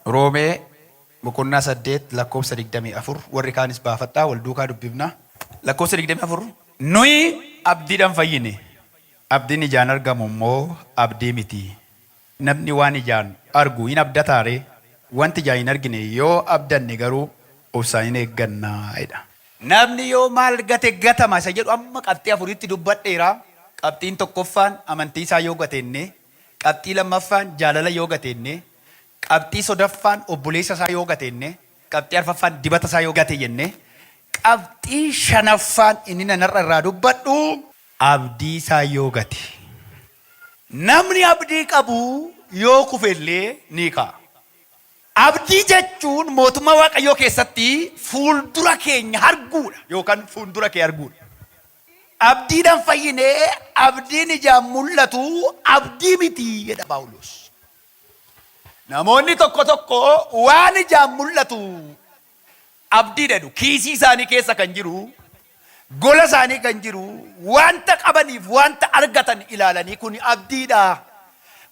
Roomee boqonnaa 8 lakkoofsa 24 warri kaanis baafadhaa wal duukaa dubbifna. Lakkoofsa 24 nuyi abdiidhaan fayyine. Abdiin ijaan argamu immoo abdii miti. Namni waan ijaan argu hin abdataare wanti ijaan hin argine yoo abdanne garuu obsaan hin eeggannaa jedha. Namni yoo maal gate gatama isa jedhu amma qabxii afuritti dubbadheera. Qabxiin tokkoffaan amantii isaa yoo gateenne, qabxii lammaffaan jaalala yoo gateenne, qabxii sadaffaan obboleessa isaa yoo gateenne, qabxii arfaffaan dibata isaa yoo gate jenne, qabxii shanaffaan inni nanarra irraa dubbadhu abdii isaa yoo gate. Namni abdii qabu yoo kufellee ni ka'a. Abdii jechuun mootummaa Waaqayyoo keessatti fuuldura keenya arguudha yookaan fuuldura kee arguudha. Abdiidhaan fayyinee abdiin ijaan mul'atu abdii miti jedha Phaawulos. Namoonni tokko tokko waan ijaan mul'atu abdii jedhu kiisii isaanii keessa kan jiru, gola isaanii kan jiru, wanta qabaniif wanta argatan ilaalanii kun abdiidha.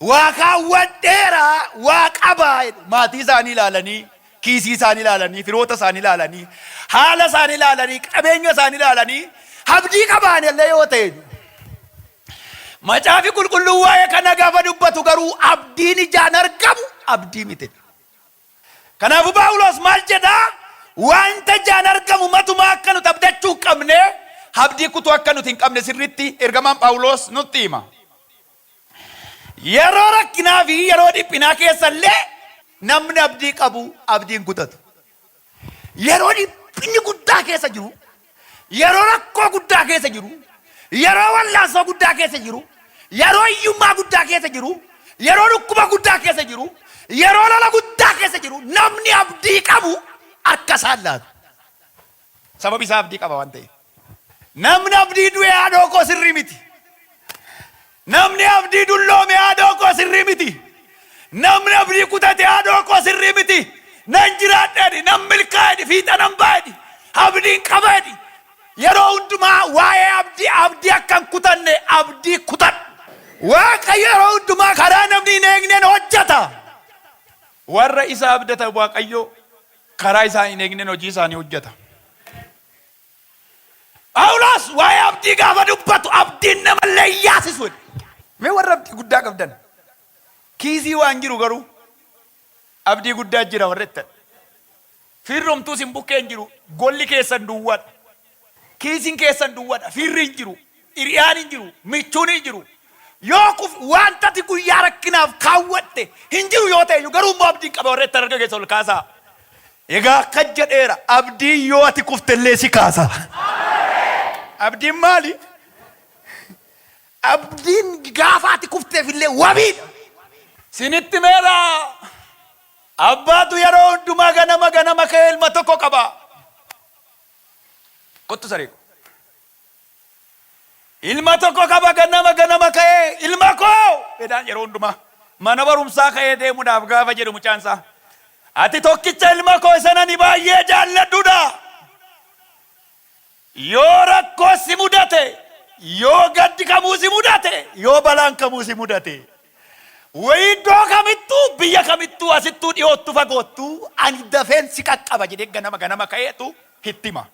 Waa kaawwadheera, waa qabaa jedhu maatii isaanii ilaalanii, kiisii isaanii ilaalanii, firoota isaanii ilaalanii, haala isaanii ilaalanii, qabeenya isaanii ilaalanii abdii qabaan illee yoo ta'e. Macaafi qulqulluu waa'ee kana gaafa dubbatu garuu abdiin ijaan argamu abdii miti. Kanaafuu Phaawulos maal jedhaa? Wanta ijaan argamu matumaa akka nuti abdachuu hin qabne, abdii kutuu akka nuti hin qabne sirriitti ergamaan Phaawulos nutti hima. Yeroo rakkinaa fi yeroo dhiphinaa keessallee namni abdii qabu abdiin kutatu. Yeroo dhiphinni guddaa keessa jiru, yeroo rakkoo guddaa keessa jiru, yeroo wallaansoo guddaa keessa jiru, yeroo hiyyummaa guddaa keessa jiru, yeroo dhukkuba guddaa keessa jiru, yeroo lola guddaa keessa jiru, namni abdii qabu akka isaan laatu. Sababi isaa abdii qaba waan ta'eef. Namni abdii du'e haadhoo koo sirrii miti. Namni abdii dulloome haadhoo koo sirrii miti. Namni abdii kutate haadhoo koo sirrii miti. Nan jiraadheedhi, nan milkaa'eedhi, fiixa nan baay'eedhi, abdiin qabeedhi. Yeroo hundumaa waa'ee abdii akkan kutanne abdii kutadhu. Waaqayyo yeroo hundumaa karaa namni hin eegneen hojjeta. Warra isa abdatan Waaqayyo karaa isaa hin eegneen hojii isaanii hojjeta. Phaawulos waa'ee abdii gaafa dubbatu abdiin namallee yaasisu. Mee warra abdii guddaa qabdan kiisii waan jiru garuu abdii guddaa jira warra ittan. Fiirromtuu sin bukkeen jiru, golli keessan duwwaadha. Kiisiin keessan duwwaadha, fiirri hin jiru, hiriyaan hin jiru, michuun hin jiru. Yoo wanta ati guyyaa rakkinaaf kaawwatte hin jiru yoo ta'e garuu immoo abdiin qaba warra ittan arga keessa ol kaasaa. Egaa akka jedheera abdiin yoo ati kuftellee si kaasa. Abdiin maali? Abdiin gaafa ati kufteefillee wabiidha. Sinitti meera abbaatu yeroo hundumaa ganama ka'ee ilma tokko qaba. Kottu sareeku. Ilma tokko qaba ganama ka'ee ilma koo jedhaan yeroo hundumaa mana barumsaa ka'ee deemuudhaaf gaafa jedhu mucaansaa. Ati tokkicha ilma koo isa ani baay'ee jaalladhuudha. Yoo rakkoo si mudate, yoo gaddi kamuu si mudate, yoo balaan kamuu si mudate, wayi iddoo kamittuu biyya kamittuu asittuu dhiyoottu fagoottu ani dafeen si qaqqaba jedhee ganama ka'eetu hittima.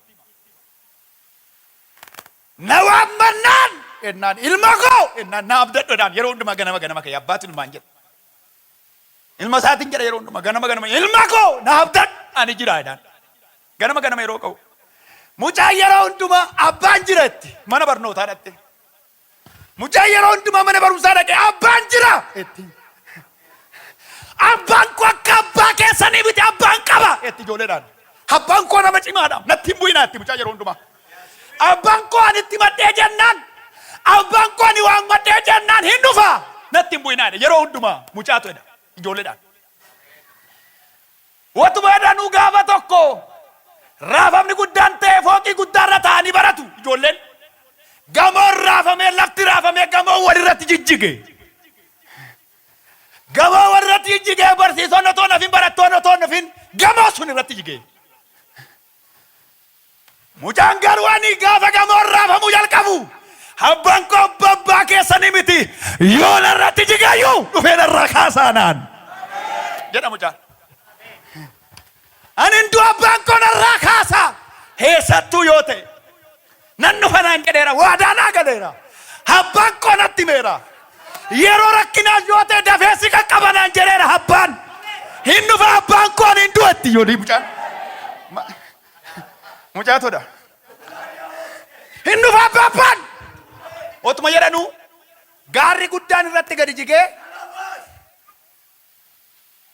Na waammannaan ennaan ilma koo ennaan na abdadhodhaan yeroo hundumaa ganama ka'ee abbaatu ilmaan jedha. Ilma isaatiin jedha yeroo hundumaa ganama ilma koo na abdadhu ani jira jedhaan. Ganama yeroo ka'u. Mucaan yeroo hundumaa abbaan jiretti mana barnootaa dhatte. Mucaan yeroo hundumaa mana barumsaa dhaqee abbaan jira etti. Abbaan koo akka abbaa keessanii miti abbaan qaba etti ijoolleedhaan. Abbaan koo nama cimaadha natti hin bu'inaatti mucaan yeroo hundumaa. Abbaan koo ani itti madhee jennaan, abbaan koo ani waan madhee jennaan hin dhufa natti hin bu'inaadha yeroo hundumaa mucaatu jedha ijoolleedhaan. Watuma jedhanuu gaafa tokko raafamni guddaan ta'e fooqii guddaarra taa'anii baratu ijoolleen. Gamoon raafamee lafti raafamee gamoon walirratti jijjige. Gamoon walirratti jijjigee barsiisonni otoo nafin barattoonni otoo nafin gamoo sun irratti jige. Mucaan garuu ani gaafa gamoon raafamuu jalqabu abbaan koo abbaa keessanii miti yoo narratti jigayyuu dhufee narraa kaasaanaan jedha mucaan. Ani ndu abbaan koo narraa kaasa. Keessattuu yoo ta'e nan dhufa naan jedheera waadaa naa galeera. Abbaan koo natti himeera. Yeroo rakkinaa yoo ta'e dafee si qaqqaba naan jedheera abbaan. Hin dhufa abbaan koo hin du'atti yoo di mucaan. Mucaatodha. Hin dhufa abbaan. Otuma jedhanu gaarri guddaan irratti gadi jigee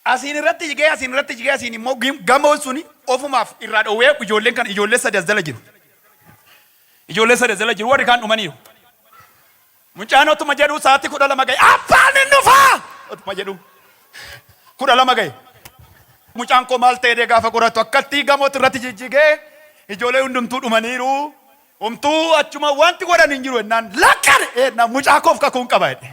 asiin irratti jigee asiin immoo gamoon suni ofumaaf irraa dhoowwee ijoolleen kan ijoollee sadii as jala jiru. Ijoollee sadii as jala jiru warri kaan dhumaniiru. Mucaan otuma jedhu sa'aatii 12 gahe abbaan hin dhufaa. Otuma jedhu 12 gahe. Mucaan koo maal ta'ee gaafa qoratu akkatti gamooti irratti jijjigee ijoollee hundumtuu dhumaniiru. Umtuu achuma wanti godhan hin jiru ennaan lakkane mucaa koof kakuun qaba jedhe.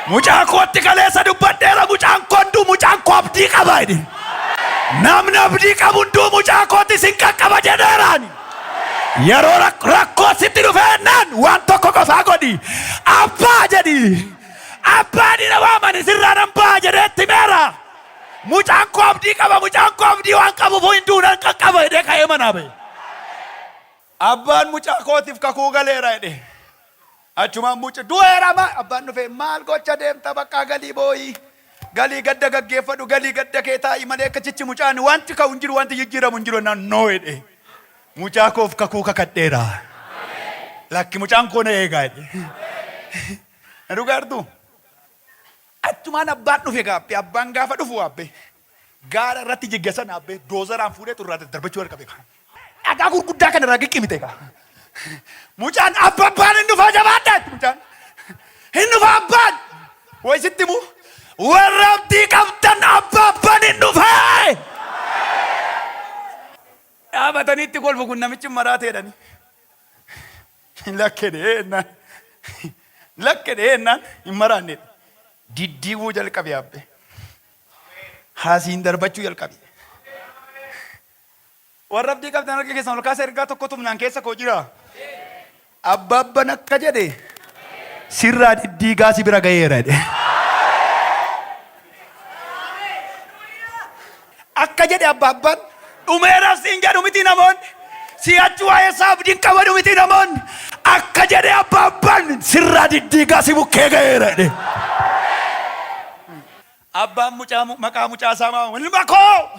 Mucaa kootti kaleessa dubbadheera mucaan koonduu mucaan koo abdii qaba jedhe. Namni abdii qabu hunduu mucaa kootti sin qaqqaba jedheeraani. Yeroo rakkoo sitti dhufee ennaan waan tokko qofaa godhi. Abbaa jedhi. Abbaan ina waamani sirraa nan ba'a jedheetti meera. Mucaan koo abdii qaba mucaan koo abdii waan qabuuf hunduu nan qaqqaba jedhee ka'ee manaa ba'e. Abbaan mucaa kootiif kakuu galeera jedhe. Achumaan mucaa du'eera abbaan dhufee maal gocha deemta bakka galii booyi. Galii gadda gaggeeffadhu galii gadda kee taa'i malee akka chichi mucaan wanti ka'u hin jiru wanti jijjiiramu hin jiru naannoo jedhe. Mucaa koof kakuu kakadheera. Lakki mucaan koo na eegaa jedhe. Na dhugaartu. Achumaan abbaan dhufe gaabbee abbaan gaafa dhufu abbe. Gaara irratti jiggeessan abbe doozaraan fuudhee xurraate darbachuu warqabe. Dhagaa gurguddaa kana irraa qiqqimite egaa. Mucaan abbaan hin dhufa jabaadhaatti mucaan. Hin dhufa abbaan. Wayisitti mu warra abdii qabdan abbaan hin dhufee. Dhaabataniitti kolfu kun namichi maraateedhani. Lakkee ennaan hin maraanneedha. Diddiiwuu jalqabe abbe. Haasiin darbachuu jalqabe. Warra abdii qabdan harka keessan ol kaasa ergaa tokko tumnaan keessa koo jira. Abbaan akka jedhe sirraa diddiigaa si bira gaheera jedhe. Akka jedhe abbaan dhumeeraaf siin jedhu miti namoonni. Si'achi waa'ee isaa abdiin qabanu miti namoonni. Akka jedhe abbaan sirraa diddiigaa si bukkee gaheera jedhe. Abbaan maqaa mucaa isaa maamu ilma koo.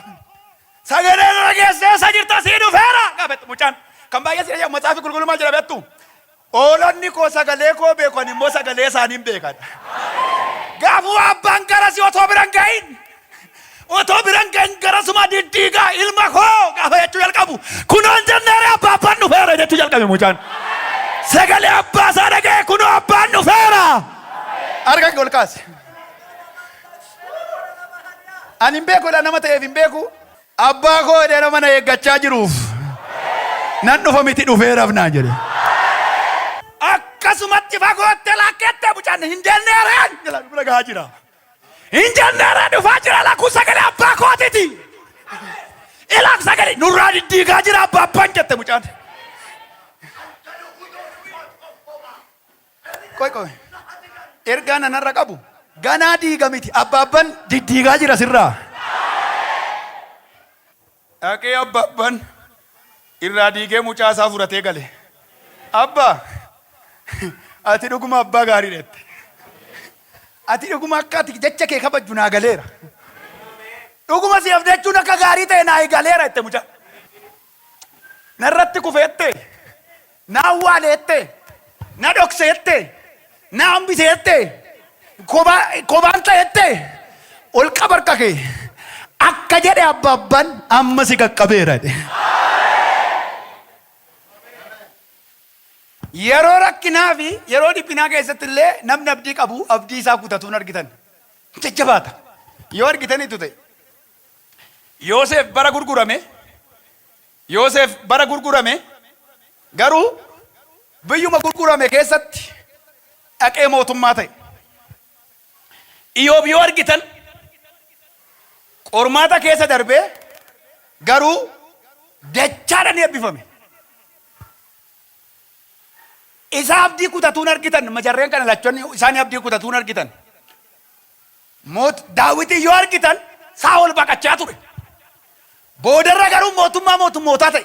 Sagalee dhageessee isa jirta sii dhufeera. Qabetti mucaan kan baay'ee si dhageessu matsaafi qulqulluu maal jedha beektu. Oolonni koo sagalee koo beekan immoo sagalee isaaniin beekan. Gaafuu abbaan garasi otoo biran gahin. Otoo biran gahin garasuma diddiigaa ilma koo gaafa jechuu jalqabu. Kunoon jenneere abbaan dhufeera jechuu jalqabe mucaan. Sagalee abbaa isaa dhaga'e kunoo abbaan dhufeera. Harka kee ol kaase. Ani hin beeku nama ta'eef hin beeku. Abbaa koo dheera mana eeggachaa jiruuf nan dhufa miti dhufeeraaf naa jedhe. Akkasumatti fagootte lakkette mucaan hin jenneereen jala bira gahaa jira. Hin jenneereen dhufaa jira lakkuu sagalee abbaa kootiti. Ilaak sagalee nurraa diddiigaa jira abbaan jette mucaan. Qoy ergaa nanarra qabu ganaa diiga miti abbaan diddiigaa jira sirraa. Dhaqee abbaan irraa diigee mucaa isaa fudhatee gale. Abbaa ati dhuguma abbaa gaarii dhette. Ati dhuguma akka ati jecha kee kabajju naa galeera. Dhuguma si abdachuun akka gaarii ta'e naa galeera jette mucaa. Narratti kufeette, na awwaaleette, na dhokseette, na hambiseette, kobaan ta'ette, ol qabarka kee. Akka jedhe abbaan amma si qaqqabeera jedhe. Yeroo rakkinaa fi yeroo dhiphinaa keessatti illee namni abdii qabu abdii isaa kutatuun argitan. Jajjabaata. Yoo argitanitu ta'e. Yoosef bara gurgurame garuu biyyuma gurgurame keessatti dhaqee mootummaa ta'e. Iyoob yoo argitan qormaata keessa darbee garuu dachaadhaan eebbifame. Isa abdii kutatuun argitan majarreen kana lachonni isaanii abdii kutatuun argitan. Daawwitii yoo argitan Saa'ol baqachaa ture. Boodarra garuu mootummaa ta'e.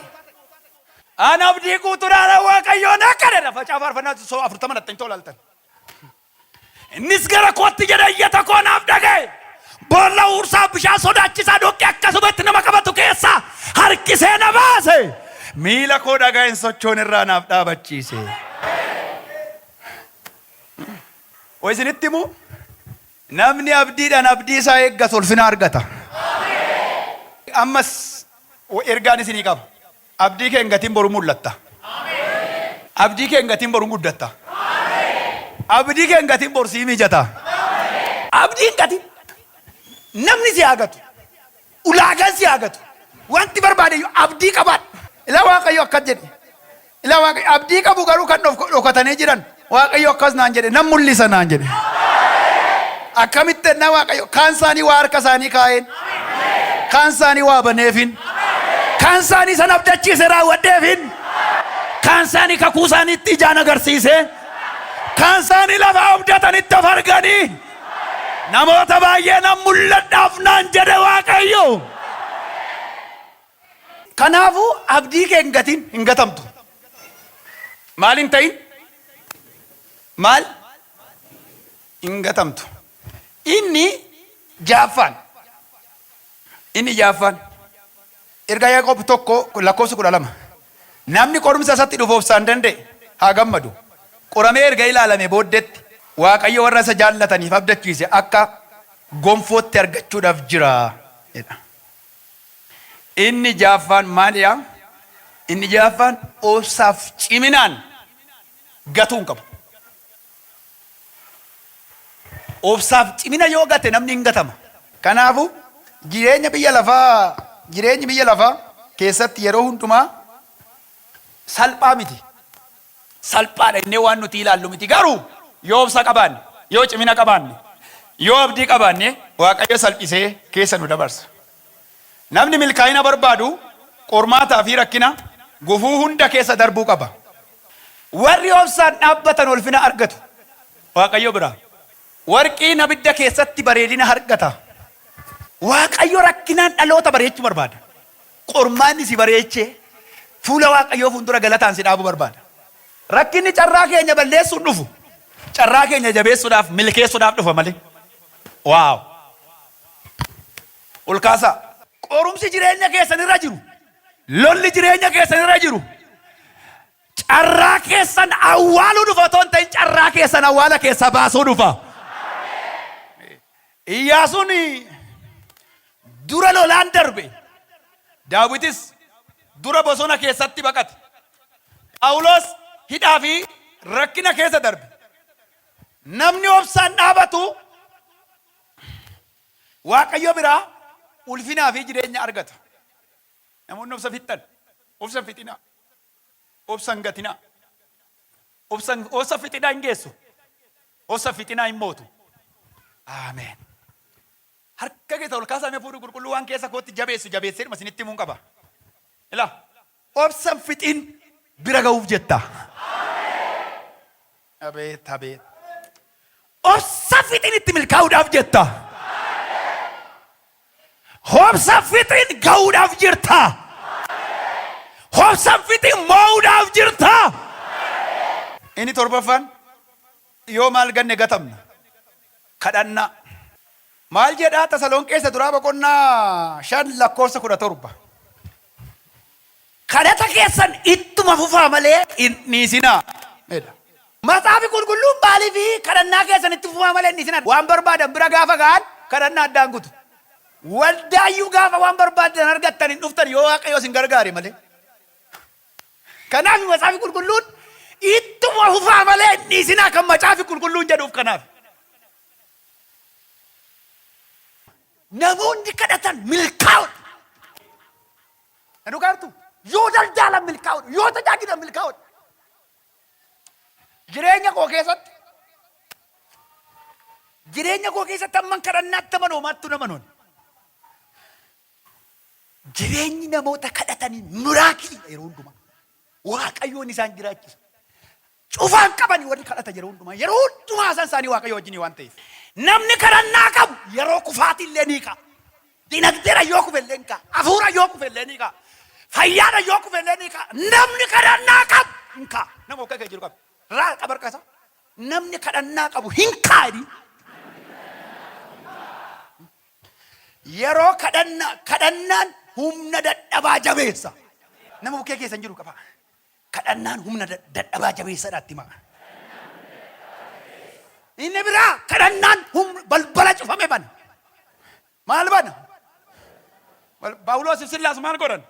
An abdii guutuudhaan Waaqayyoon akka jedha facaa faarfannaa soo 40 dhattanii tolaaltan. Innis gara kootti jedha iyyata koo naaf dhagaye. Boolla uursaa bishaan sodaachisaa dhoqqee akkasumatti nama qabatu keessaa harkisee na baase. Miila koo dhaga'een sochoon irraa naaf dhaabachiise. Isinitti himu namni abdiidhaan abdii isaa eeggatu ulfina argata. Ammas ergaan isinii qaba. Abdii kee hin gatiin boru mul'atta. Abdii kee hin gatiin boru guddatta. Abdii kee hin gatiin boru sii mijata. Abdii hin gatiin. Namni si haagatu. Ulaagaan si haagatu. Wanti barbaade abdii qabaadha. Ila Waaqayyo akkas jedhe. Ila Waaqayyo abdii qabu garuu kan dhokatanii jiran. Waaqayyo akkas naan jedhe. Nam mul'isa naan jedhe. Akkamitti ennaa Waaqayyo kaan isaanii waa harka isaanii kaa'een. Kaan isaanii waa baneefin. Kaan isaanii san abdachiise raawwadheefin. Kaan isaanii kakuu isaaniitti ijaan agarsiise. Kaan isaanii lafa abdatanitti of arganii. Namoota baay'ee nan mul'adhaaf naan jedhe Waaqayyo. Kanaafuu abdii kee hin gatiin hin gatamtu. Maal hin ta'in? Maal? Hin gatamtu. Inni jaaffaan. Erga Yaaqoob tokko lakkoofsa 12. Namni qorumsa isatti dhufu obsaan danda'e haa gammadu. Qoramee erga ilaalame booddeetti Waaqayyo warra isa jaallataniif abdachiise akka gonfootti argachuudhaaf jira jedha. Inni jaaffaan maaliyaa? Inni jaaffaan obsaaf ciminaan gatuu hin qabu. Obsaaf cimina yoo gate namni hin gatama. Kanaafuu jireenyi biyya lafaa keessatti yeroo hundumaa salphaa miti. Salphaadha innee waan nuti ilaallu miti. Garuu yoo obsa qabaanne, yoo cimina qabaanne, yoo abdii qabaanne Waaqayyo salphisee keessa nu dabarsa. Namni milkaa'ina barbaadu qormaataa fi rakkina gufuu hunda keessa darbuu qaba. Warri obsaan dhaabbatan ulfina argatu Waaqayyo biraa. Warqiin abidda keessatti bareedina argata. Waaqayyo rakkinaan dhaloota bareechuu barbaada. Qormaanni si bareechee fuula Waaqayyoo fuuldura galataan si dhaabuu barbaada. Rakkinni carraa keenya balleessuun dhufu. Carraa keenya jabeessuudhaaf milkeessuudhaaf dhufa malee. Waaw. Ol kaasaa. Qorumsi jireenya keessan irra jiru. Lolli jireenya keessan irra jiru. Carraa keessan awwaaluu dhufa otoo hin ta'in carraa keessan awwaala keessa baasuu dhufa. Iyyaasuun dura lolaan darbe. Daawitis dura bosona keessatti baqate. Phaawulos hidhaa fi rakkina keessa darbe. Namni obsaan dhaabatu Waaqayyo biraa ulfinaa fi jireenya argata. Namoonni obsa fixan, obsa fixinaa, obsa gatinaa, obsa fixinaa hin geessu, obsa fixinaa hin mootu. Ameen. Harka keessa ol kaasamee fuudhu qulqulluu waan keessa kootti jabeessu jabeessee dhuma isinitti himuun qaba. Ilaa obsa fixin bira ga'uuf jetta. Abeet abeet. Obsa fixin itti milkaa'uudhaaf jetta. Obsa fixin ga'uudhaaf jirta. Obsa fixin moo'uudhaaf jirta. Inni torbaffaan yoo maal ganne gatamna. Kadhannaa. Maal jedhaa Tasalonqeessa duraa boqonnaa 5 lakkoofsa 17. Kadhata keessan ittuma fufaa malee hin dhiisinaa. Matsaafi qulqulluun maaliif kadhannaa keessan itti fufaa malee hin dhiisinaa? Waan barbaadan bira gaafa ga'an kadhannaa addaan kutu. Waldaayyuu gaafa waan barbaadan argattan hin dhuftan yoo Waaqayyo isin gargaare malee. Kanaaf matsaafi qulqulluun ittuma fufaa malee hin dhiisinaa kan matsaafi qulqulluun jedhuuf kanaaf. Namoonni kadhatan milkaa'udha. Anu gaartu yoo daldalan milkaa'udha, yoo tajaajilan milkaa'udha. Jireenya koo keessatti amman kadhannaatti amanoomaattu namanoon. Jireenyi namoota kadhatanii miraakilii yeroo hundumaa. Waaqayyoon isaan jiraachisa. Cufaan qabanii warri kadhatan yeroo hundumaa isaan isaanii Waaqayyo wajjin waan ta'eef. Namni kadhannaa qabu yeroo kufaatii illee ni qaba. dinagdeera yoo kufelleen ka, afuura yoo kufelleen ka, fayyaadha yoo kufelleen ka, namni kadhannaa qabu hin kaa. Nama akka jiru qabu. Raa qabarqasa. Namni kadhannaa qabu hin kaadi. Yeroo kadhannaan humna dadhabaa jabeessa. Nama bukkee keessan jiru qaba. Kadhannaan humna dadhabaa jabeessadhaatti ma'a. Inni biraa kadhannaan balbala cufame bana. Maal bana? Phaawulos Sillaas maal godhan?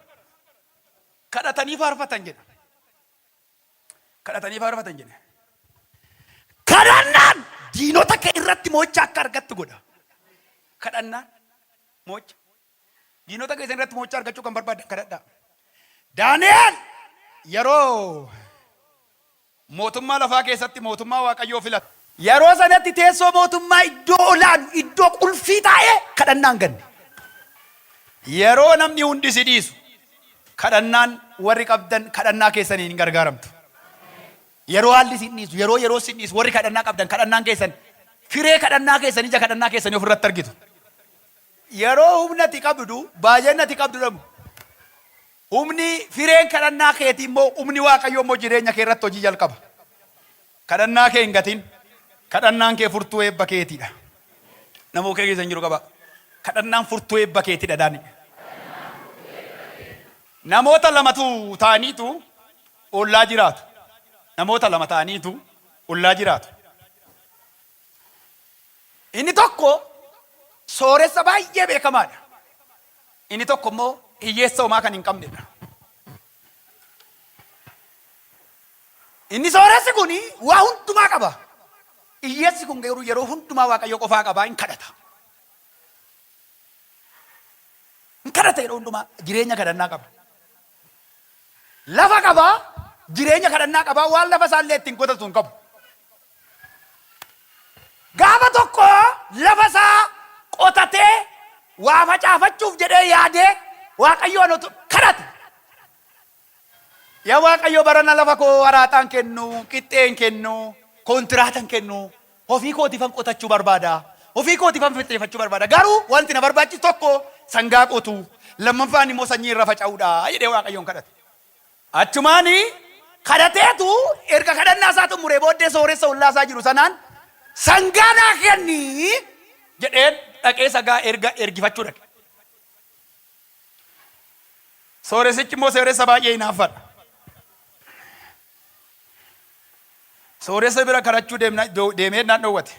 Kadhatanii faarfatan jedha. Kadhatanii faarfatan jedha. Kadhannaan diinota kee irratti mo'icha akka argattu godha. Kadhannaan mo'icha. Diinota kee irratti mo'icha argachuu kan barbaadan kadhadhaa. Daani'eel yeroo mootummaa lafaa keessatti mootummaa Waaqayyoo filate. Yeroo sanatti teessoo mootummaa iddoo olaanu iddoo qulfii taa'ee kadhannaan ganne. Yeroo namni hundi si dhiisu kadhannaan warri qabdan kadhannaa keessaniin hin gargaaramtu. Yeroo haalli si dhiisu yeroo si dhiisu warri kadhannaa qabdan kadhannaan keessan firee kadhannaa keessan ija kadhannaa keessanii ofirratti argitu. Yeroo humnati qabdu baay'inati qabdu dhabu. Humni fireen kadhannaa keetii immoo humni Waaqayyoo immoo jireenya kee irratti hojii jalqaba. Kadhannaa kee hin gatin. Kadhannaan kee furtuu eebba keetiidha. Nama kee keessan jiru qaba. Kadhannaan furtuu eebba keetiidha daani. Namoota lamatu ta'aniitu ollaa jiraatu. Namoota lama ta'aniitu ollaa jiraatu. Inni tokko sooressa baay'ee beekamaadha. Inni tokko immoo hiyyeessa homaa kan hin qabnedha. Inni sooressi kun waa hundumaa qaba. Hiyyeessi kun garuu yeroo hundumaa Waaqayyo qofaa qabaa hin kadhata. Hin kadhata yeroo hundumaa jireenya kadhannaa qaba. Lafa qabaa jireenya kadhannaa qabaa waan lafa isaallee ittiin qotatu hin qabu. Gaafa tokko lafa isaa qotatee waa facaafachuuf jedhee yaadee Waaqayyoon kadhate. Yaa Waaqayyo barana lafa koo waraaxaan kennu, qixxeen kennu, kontiraatan kennu, ofii kootiifan qotachuu barbaada. Ofii kootiifan fixeeffachuu barbaada. Garuu wanti na barbaachisu tokko sangaa qotu, lammaffaan immoo sanyii irra faca'uudha jedhee Waaqayyoon kadhate. Achumaani kadhateetu erga kadhannaa isaa xumuree booddee sooressa ollaa isaa jiru sanaan sangaa naa kenni jedheen dhaqee sagaa ergifachuu dhaqe. Sooressichi immoo sooressa baay'ee hinaaffadha. Sooressa bira kadhachuu deemee naan dhoowwate.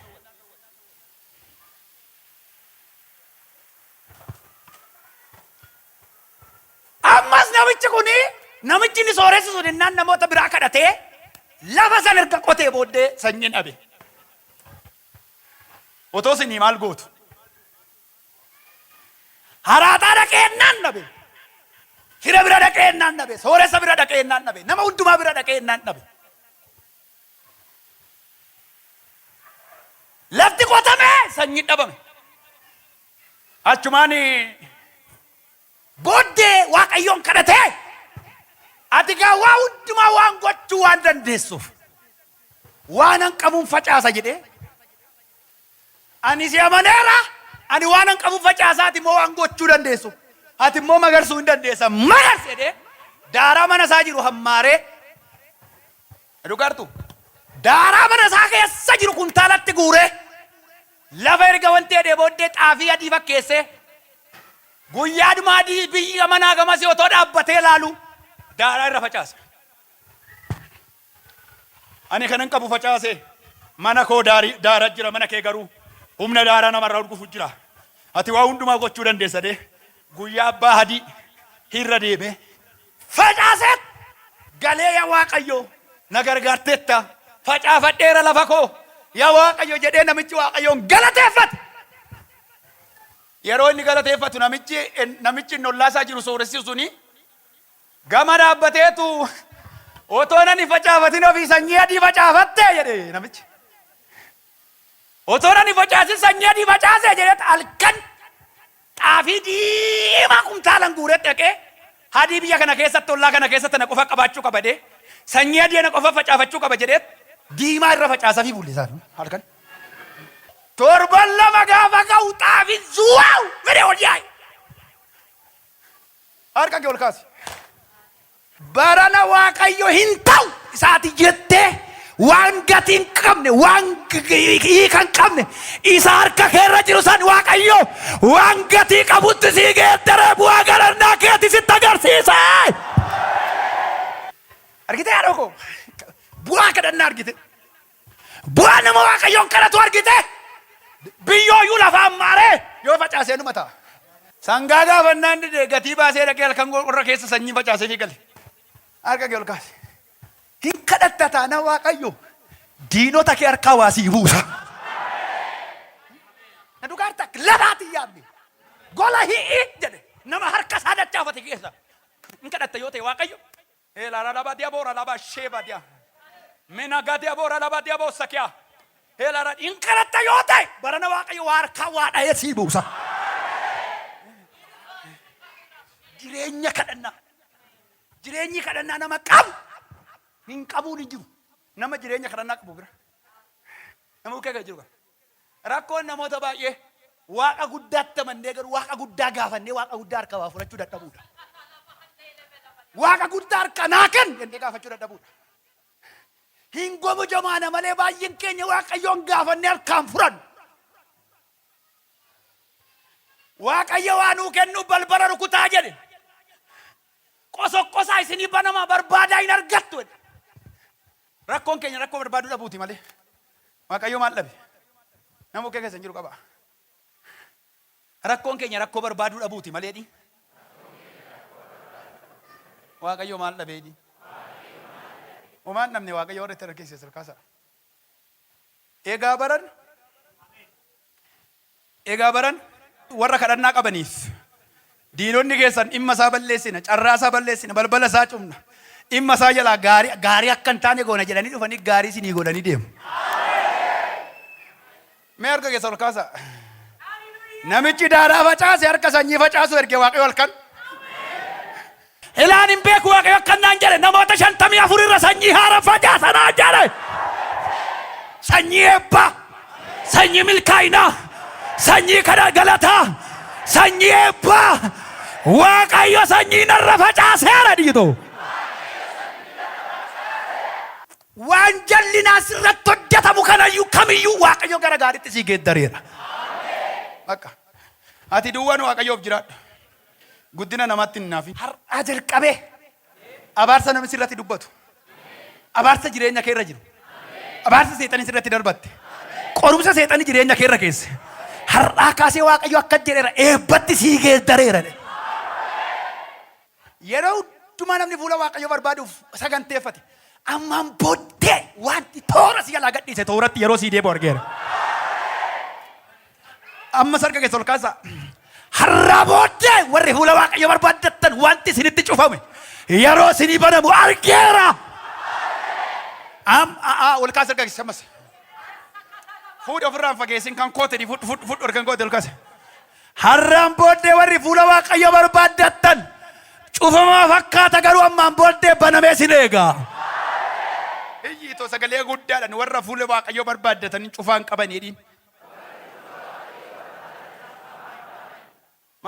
Ammas namichi inni sooressa sun innaan namoota biraa kadhatee lafa san erga qotee booddee sanyiin dhabe. Otoo isinii maal gootu? Haraataa dhaqee innaan dhabe. Fira bira dhaqee innaan dhabe. Sooressa bira dhaqee innaan dhabe. Nama hundumaa bira dhaqee innaan dhabe. Lafti qotame sanyiin dhabame. Achumaani booddee Waaqayyoon kadhatee ati gaa waa hundumaa waan gochuu waan dandeessuuf waan an qabuun facaasa jedhee ani si amaneera ani waan an qabuun facaasaati immoo waan gochuu dandeessu ati immoo magarsuu hin dandeessa magarsi jedhee daaraa mana isaa jiru hammaaree dhugartu daaraa mana isaa keessa jiru kuntaalatti guuree lafa erga wanti jedhee booddee xaafii adii fakkeessee guyyaa dhumaa adii biyya manaa gamasii otoo dhaabbatee laalu daaraa irra facaase. Ani kanan qabu facaase mana koo daara jira mana kee garuu humna daaraa namarraa urgufu jira. Ati waa hundumaa gochuu dandeessa dee guyyaa abbaa hadii hirra deeme facaaseet galee yaa Waaqayyo na gargaarteetta facaafadheera lafa koo yaa Waaqayyo jedhee namichi Waaqayyoon galateeffate. Yeroo inni galateeffatu namichi nollaasaa jiru sooressi suni gama dhaabbateetu otoo nani facaafatin ofii sanyii adii facaafatte jedhe namichi. Otoo nani facaasin sanyii adii facaase jedhe halkan xaafii diimaa kumtaalan guuretti dhaqee hadii biyya kana keessatti ollaa kana keessatti na qofa qabaachuu qaba dee sanyii adii na qofa facaafachuu qaba jedhee diimaa irra facaasaa fi bullisaa halkan. Torban lama gaafa ga'u xaafii zuwaawu fedhe ol yaa'e Harka kee ol kaasi. Barana Waaqayyoo hin ta'u isaati jettee waan gatiin qabne waan hiikan qabne isa harka keerra jiru san Waaqayyoo waan gatii qabutti sii geeddaree bu'aa galannaa keetti sitti agarsiisa. Argite yaadoo koo bu'aa kadhannaa argite bu'aa nama Waaqayyoon kadhatu argite biyyooyyuu lafaan maaree yoo facaasee numa ta'a. Sangaa gaafannaan dide gatii baasee dhaqee halkan qorra keessa sanyii facaasee fi gale. Harka kee ol kaasi. Hin kadhatta taana Waaqayyo diinota kee harkaa waa sii buusa. Na dhugaarta lafaati yaabni. Gola hi'i jedhe nama harka isaa dachaafate keessa. Hin kadhatta yoo ta'e Waaqayyo. Laala laba diyaboora laba sheeba diya. Mina gadiyaboora laba diyaboo sakyaa. Laala hin kadhatta yoo ta'e barana Waaqayyo waa harkaa waa dha'ee sii buusa. Jireenya kadhannaa. Jireenyi kadhannaa nama qabu hin qabuun hin jiru. Nama jireenya kadhannaa qabu bira nama bukkee jiru kan rakkoon namoota baay'ee waaqa guddaatti amannee garuu waaqa guddaa gaafannee waaqa guddaa harka waa fudhachuu dadhabuudha. Waaqa guddaa harka naa kenni jennee gaafachuu dadhabuudha. Hin gomu jamaana malee baay'een keenya Waaqayyoon gaafannee harkaan fudhannu. Waaqayyo waa nuu kennu balbala rukutaa jedhe. Qosaa isinii banama barbaadaa hin argattu. Rakkoon keenya rakkoo barbaaduu dhabuuti malee. Waaqayyo maal dhabe? Nama bukkee keessa hin jiru qaba. Rakkoon keenya rakkoo barbaaduu dhabuuti malee. Waaqayyo maal dhabeedhi? Homaan namni Waaqayyo warra itti argeesse sirkaasa. Egaa baran warra kadhannaa qabaniif diinonni keessan dhimma isaa balleessina, carraa isaa balleessina, balbala isaa cufna. Dhimma isaa jalaa gaarii akka hin taane goona jedhanii dhufanii gaarii isinii godhanii deemu. Mee harka keessa ol kaasa. Namichi daaraa facaase harka sanyii facaasu erge Waaqayyo halkan. Ilaan hin beeku Waaqayyo akkanaan jedhe namoota 54 irra sanyii haara facaasanaa jedhe. Sanyii eebbaa, sanyii milkaa'inaa, sanyii kadhaa galataa, sanyii eebbaa. Waaqayyo sanyii narra facaaseera dhiitoo. Waan jallinaa sirratti hojjetamu kanayyuu kamiyyuu Waaqayyo gara gaariitti sii geeddareera. Akka ati duwwaan Waaqayyoof jiraadha. Guddina namatti hin naafi. Har'aa jalqabee abaarsa namni sirratti dubbatu. Abaarsa jireenya keerra jiru. Abaarsa seexanii sirratti darbatte. Qorumsa seexanii jireenya keerra keesse. Har'aa kaasee Waaqayyo akka jedheera eebbatti sii geeddareera. Yeroo hundumaa namni fuula Waaqayyo barbaaduuf saganteeffate. Ammaan booddee wanti toora si jalaa gadhiise tooratti yeroo sii deebi'u argeera. Amma sarka keessa ol kaasa. Har'aa booddee warri fuula Waaqayyo barbaadattan wanti isinitti cufame yeroo isinii banamu argeera. Ol kaasa sarka keessa ammas. Fuudha ofirraan fageessin kan kootanii fuudhu organ koote ol kaasa. Har'aan booddee warri fuula Waaqayyo barbaadattan cufamaa fakkaata garuu ammaan booddee banamee sin eega. Iyyiitoo sagalee guddaadhaan warra fuula Waaqayyo barbaadatanii cufaan qabaniidhiin.